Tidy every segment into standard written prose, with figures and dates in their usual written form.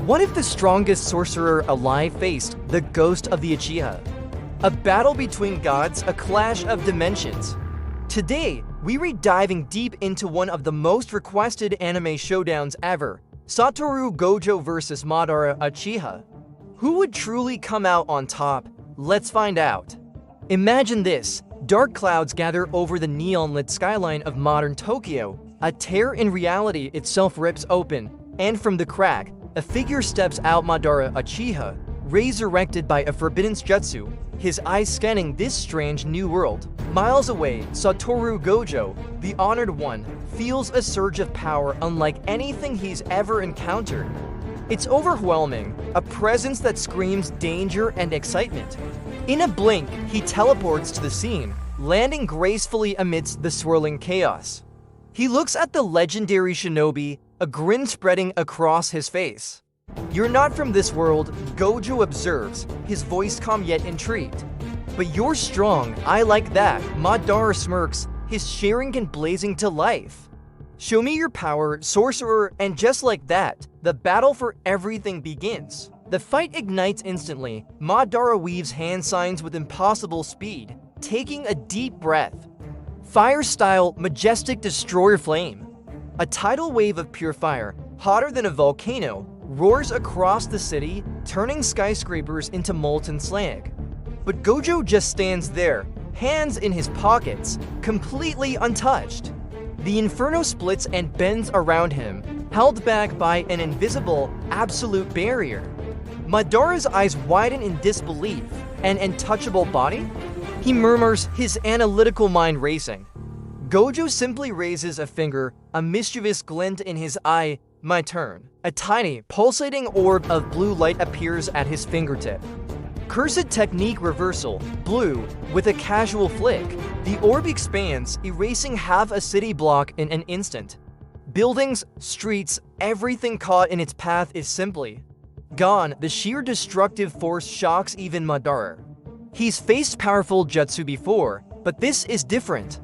What if the strongest sorcerer alive faced the ghost of the Uchiha? A battle between gods, a clash of dimensions. Today, we're diving deep into one of the most requested anime showdowns ever, Satoru Gojo vs Madara Uchiha. Who would truly come out on top? Let's find out. Imagine this. Dark clouds gather over the neon-lit skyline of modern Tokyo. A tear in reality itself rips open, and from the crack, a figure steps out. Madara Uchiha, resurrected by a forbidden jutsu, his eyes scanning this strange new world. Miles away, Satoru Gojo, the honored one, feels a surge of power unlike anything he's ever encountered. It's overwhelming, a presence that screams danger and excitement. In a blink, he teleports to the scene, landing gracefully amidst the swirling chaos. He looks at the legendary shinobi, a grin spreading across his face. "You're not from this world," Gojo observes, his voice calm yet intrigued. "But you're strong, I like that," Madara smirks, his Sharingan blazing to life. "Show me your power, sorcerer," and just like that, the battle for everything begins. The fight ignites instantly. Madara weaves hand signs with impossible speed, taking a deep breath. Fire-style, majestic destroyer flame. A tidal wave of pure fire, hotter than a volcano, roars across the city, turning skyscrapers into molten slag. But Gojo just stands there, hands in his pockets, completely untouched. The inferno splits and bends around him, held back by an invisible, absolute barrier. Madara's eyes widen in disbelief. An untouchable body? He murmurs, his analytical mind racing. Gojo simply raises a finger, a mischievous glint in his eye. "My turn." A tiny, pulsating orb of blue light appears at his fingertip. Cursed technique reversal, blue, with a casual flick. The orb expands, erasing half a city block in an instant. Buildings, streets, everything caught in its path is simply gone. The sheer destructive force shocks even Madara. He's faced powerful jutsu before, but this is different.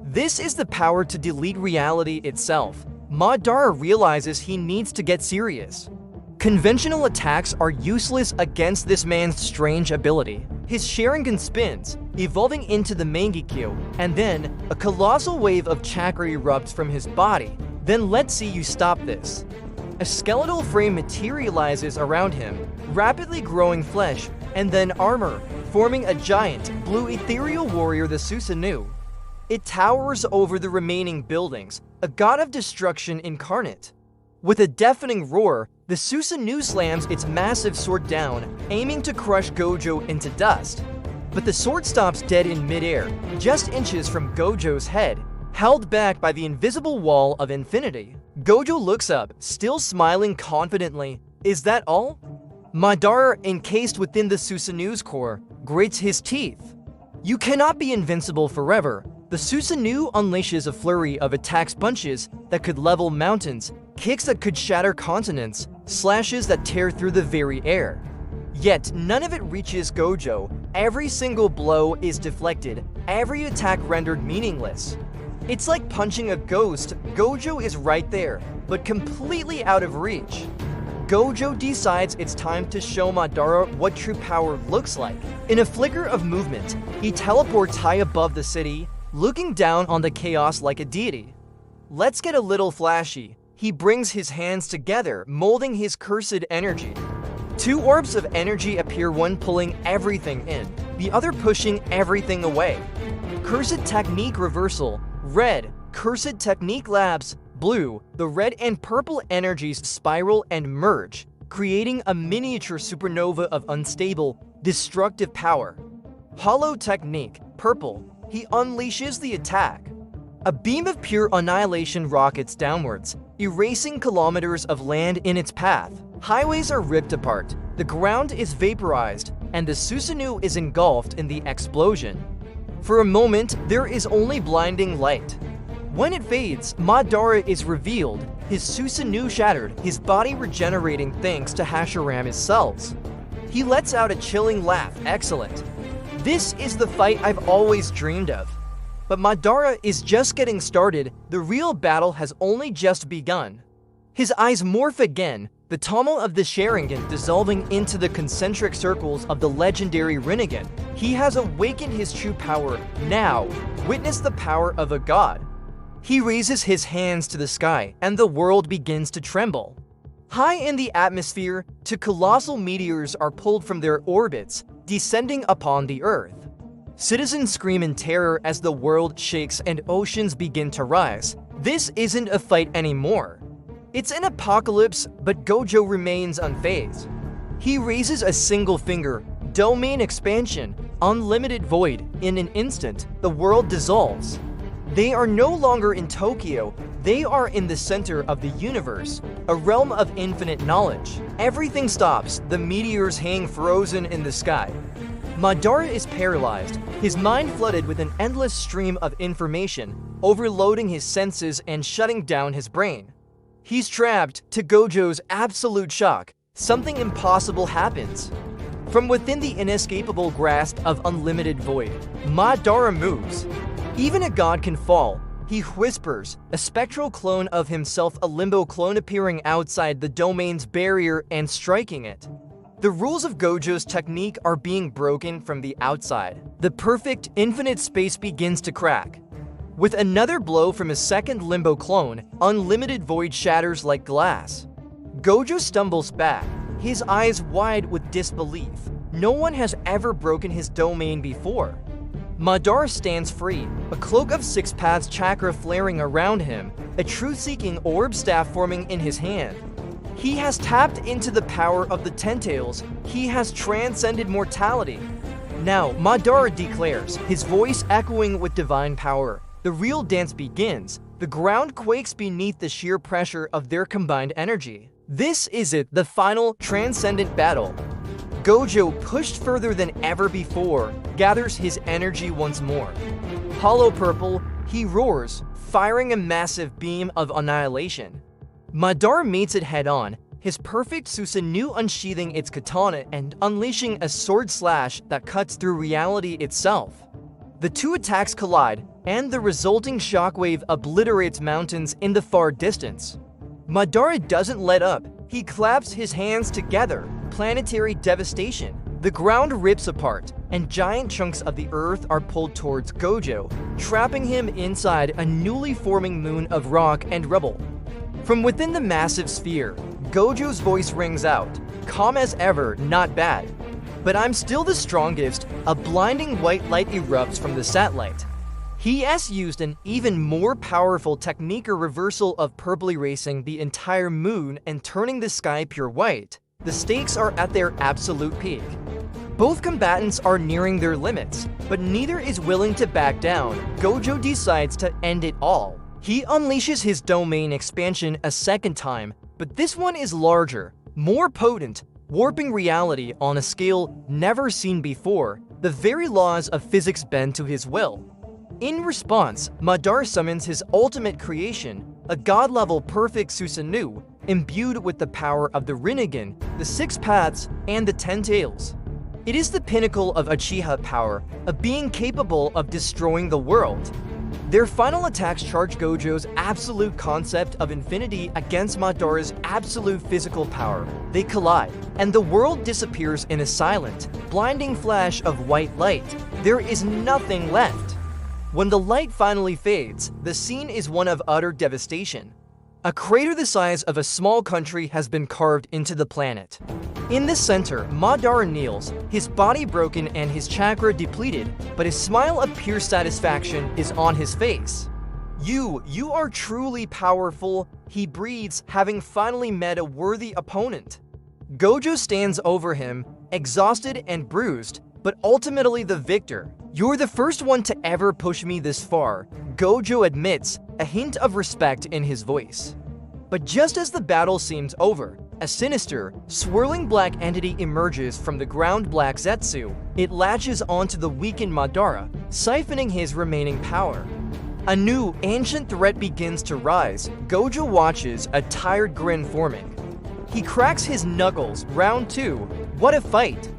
This is the power to delete reality itself. Madara realizes he needs to get serious. Conventional attacks are useless against this man's strange ability. His Sharingan spins, evolving into the Mangekyo, and then a colossal wave of chakra erupts from his body. Then let's see you stop this. A skeletal frame materializes around him, rapidly growing flesh, and then armor, forming a giant, blue ethereal warrior, the Susanoo. It towers over the remaining buildings, a god of destruction incarnate. With a deafening roar, the Susanoo slams its massive sword down, aiming to crush Gojo into dust. But the sword stops dead in midair, just inches from Gojo's head, held back by the invisible wall of infinity. Gojo looks up, still smiling confidently. "Is that all?" Madara, encased within the Susanoo's core, grates his teeth. "You cannot be invincible forever." The Susanoo unleashes a flurry of attacks, punches that could level mountains, kicks that could shatter continents, slashes that tear through the very air. Yet none of it reaches Gojo. Every single blow is deflected, every attack rendered meaningless. It's like punching a ghost. Gojo is right there, but completely out of reach. Gojo decides it's time to show Madara what true power looks like. In a flicker of movement, he teleports high above the city, looking down on the chaos like a deity. Let's get a little flashy. He brings his hands together, molding his cursed energy. Two orbs of energy appear, one pulling everything in, the other pushing everything away. Cursed technique reversal, red. Cursed technique lapse, blue. The red and purple energies spiral and merge, creating a miniature supernova of unstable, destructive power. Hollow technique, purple. He unleashes the attack. A beam of pure annihilation rockets downwards, erasing kilometers of land in its path. Highways are ripped apart, the ground is vaporized, and the Susanoo is engulfed in the explosion. For a moment, there is only blinding light. When it fades, Madara is revealed, his Susanoo shattered, his body regenerating thanks to Hashirama's cells. He lets out a chilling laugh. Excellent. This is the fight I've always dreamed of. But Madara is just getting started. The real battle has only just begun. His eyes morph again, the Tomo of the Sharingan dissolving into the concentric circles of the legendary Rinnegan. He has awakened his true power. Now, witness the power of a god. He raises his hands to the sky, and the world begins to tremble. High in the atmosphere, two colossal meteors are pulled from their orbits, descending upon the Earth. Citizens scream in terror as the world shakes and oceans begin to rise. This isn't a fight anymore. It's an apocalypse, but Gojo remains unfazed. He raises a single finger, domain expansion, unlimited void. In an instant, the world dissolves. They are no longer in Tokyo, they are in the center of the universe, a realm of infinite knowledge. Everything stops, the meteors hang frozen in the sky. Madara is paralyzed, his mind flooded with an endless stream of information, overloading his senses and shutting down his brain. He's trapped. To Gojo's absolute shock, something impossible happens. From within the inescapable grasp of unlimited void, Madara moves. Even a god can fall, he whispers, a spectral clone of himself, a limbo clone appearing outside the domain's barrier and striking it. The rules of Gojo's technique are being broken from the outside. The perfect, infinite space begins to crack. With another blow from a second limbo clone, unlimited void shatters like glass. Gojo stumbles back, his eyes wide with disbelief. No one has ever broken his domain before. Madara stands free, a cloak of six paths chakra flaring around him, a truth-seeking orb staff forming in his hand. He has tapped into the power of the Ten-Tails. He has transcended mortality. Now, Madara declares, his voice echoing with divine power. The real dance begins. The ground quakes beneath the sheer pressure of their combined energy. This is it, the final transcendent battle. Gojo, pushed further than ever before, gathers his energy once more. Hollow purple, he roars, firing a massive beam of annihilation. Madara meets it head-on, his perfect Susanoo unsheathing its katana and unleashing a sword slash that cuts through reality itself. The two attacks collide, and the resulting shockwave obliterates mountains in the far distance. Madara doesn't let up. He claps his hands together. Planetary devastation. The ground rips apart, and giant chunks of the earth are pulled towards Gojo, trapping him inside a newly forming moon of rock and rubble. From within the massive sphere, Gojo's voice rings out, calm as ever, not bad. But I'm still the strongest. A blinding white light erupts from the satellite. He has used an even more powerful technique, a reversal of purple erasing the entire moon and turning the sky pure white. The stakes are at their absolute peak. Both combatants are nearing their limits, but neither is willing to back down. Gojo decides to end it all. He unleashes his domain expansion a second time, but this one is larger, more potent, warping reality on a scale never seen before. The very laws of physics bend to his will. In response, Madara summons his ultimate creation, a god-level perfect Susanoo, imbued with the power of the Rinnegan, the Six Paths, and the Ten-Tails. It is the pinnacle of Uchiha power, a being capable of destroying the world. Their final attacks charge Gojo's absolute concept of infinity against Madara's absolute physical power. They collide, and the world disappears in a silent, blinding flash of white light. There is nothing left. When the light finally fades, the scene is one of utter devastation. A crater the size of a small country has been carved into the planet. In the center, Madara kneels, his body broken and his chakra depleted, but his smile of pure satisfaction is on his face. You are truly powerful, he breathes, having finally met a worthy opponent. Gojo stands over him, exhausted and bruised, but ultimately the victor. You're the first one to ever push me this far, Gojo admits, a hint of respect in his voice. But just as the battle seems over, a sinister, swirling black entity emerges from the ground. Black Zetsu. It latches onto the weakened Madara, siphoning his remaining power. A new, ancient threat begins to rise. Gojo watches, a tired grin forming. He cracks his knuckles. Round 2. What a fight!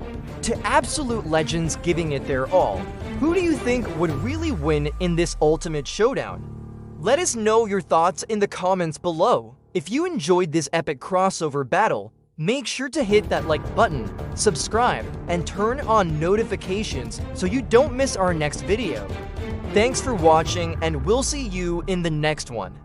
To absolute legends giving it their all. Who do you think would really win in this ultimate showdown? Let us know your thoughts in the comments below. If you enjoyed this epic crossover battle, make sure to hit that like button, subscribe, and turn on notifications so you don't miss our next video. Thanks for watching, and we'll see you in the next one.